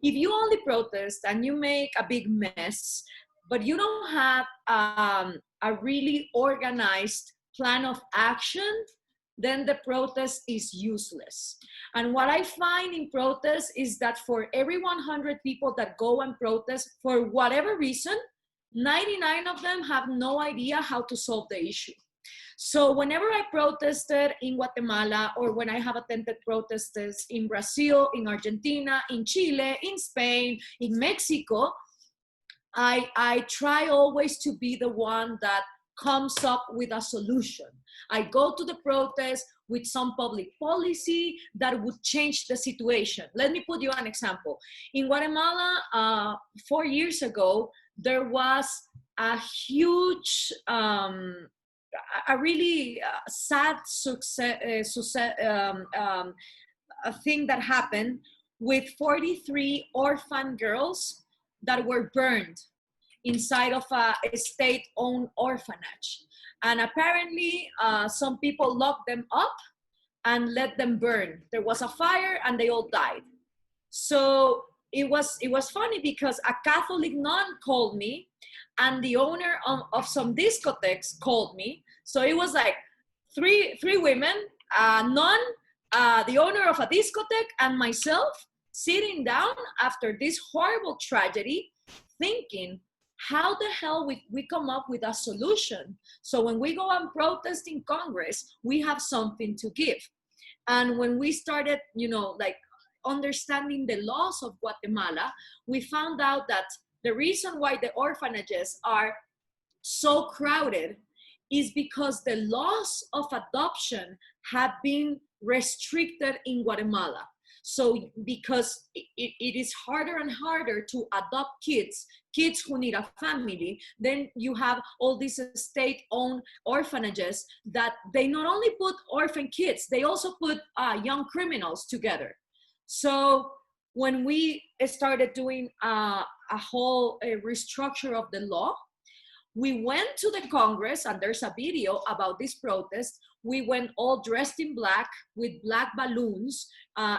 If you only protest and you make a big mess, but you don't have a really organized plan of action, then the protest is useless. And what I find in protests is that for every 100 people that go and protest, for whatever reason, 99 of them have no idea how to solve the issue. So whenever I protested in Guatemala, or when I have attended protests in Brazil, in Argentina, in Chile, in Spain, in Mexico, I try always to be the one that comes up with a solution. I go to the protest with some public policy that would change the situation. Let me put you an example. In Guatemala, 4 years ago, there was a huge, a really sad a thing that happened with 43 orphan girls that were burned inside of a state-owned orphanage. And apparently, some people locked them up and let them burn. There was a fire and they all died. So it was funny because a Catholic nun called me, and the owner of some discotheques called me. So it was like three women, a nun, the owner of a discotheque, and myself sitting down after this horrible tragedy, thinking, how the hell we come up with a solution? So when we go and protest in Congress, we have something to give. And when we started, like understanding the laws of Guatemala, we found out that the reason why the orphanages are so crowded is because the laws of adoption have been restricted in Guatemala. So because it is harder and harder to adopt kids who need a family, then you have all these state-owned orphanages that they not only put orphan kids, they also put young criminals together. So when we started doing a whole restructure of the law, we went to the Congress, and there's a video about this protest. We went all dressed in black with black balloons,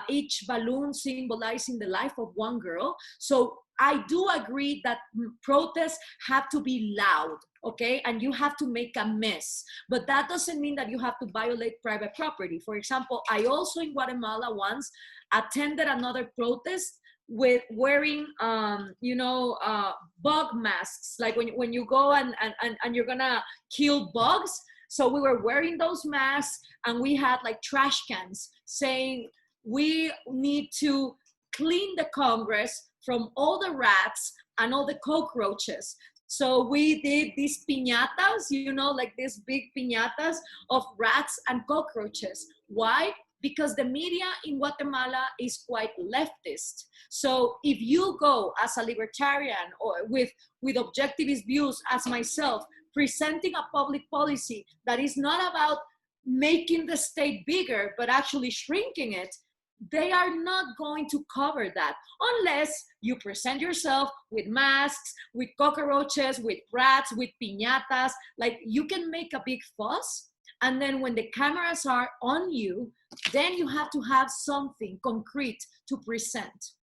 each balloon symbolizing the life of one girl. So I do agree that protests have to be loud, okay? And you have to make a mess, but that doesn't mean that you have to violate private property. For example, I also in Guatemala once attended another protest with wearing, bug masks, like when you go and you're gonna kill bugs. So we were wearing those masks, and we had like trash cans saying, we need to clean the Congress from all the rats and all the cockroaches. So we did these piñatas, like these big piñatas of rats and cockroaches. Why? Because the media in Guatemala is quite leftist. So if you go as a libertarian or with objectivist views as myself, presenting a public policy that is not about making the state bigger, but actually shrinking it, they are not going to cover that unless you present yourself with masks, with cockroaches, with rats, with piñatas. Like, you can make a big fuss, and then when the cameras are on you, then you have to have something concrete to present.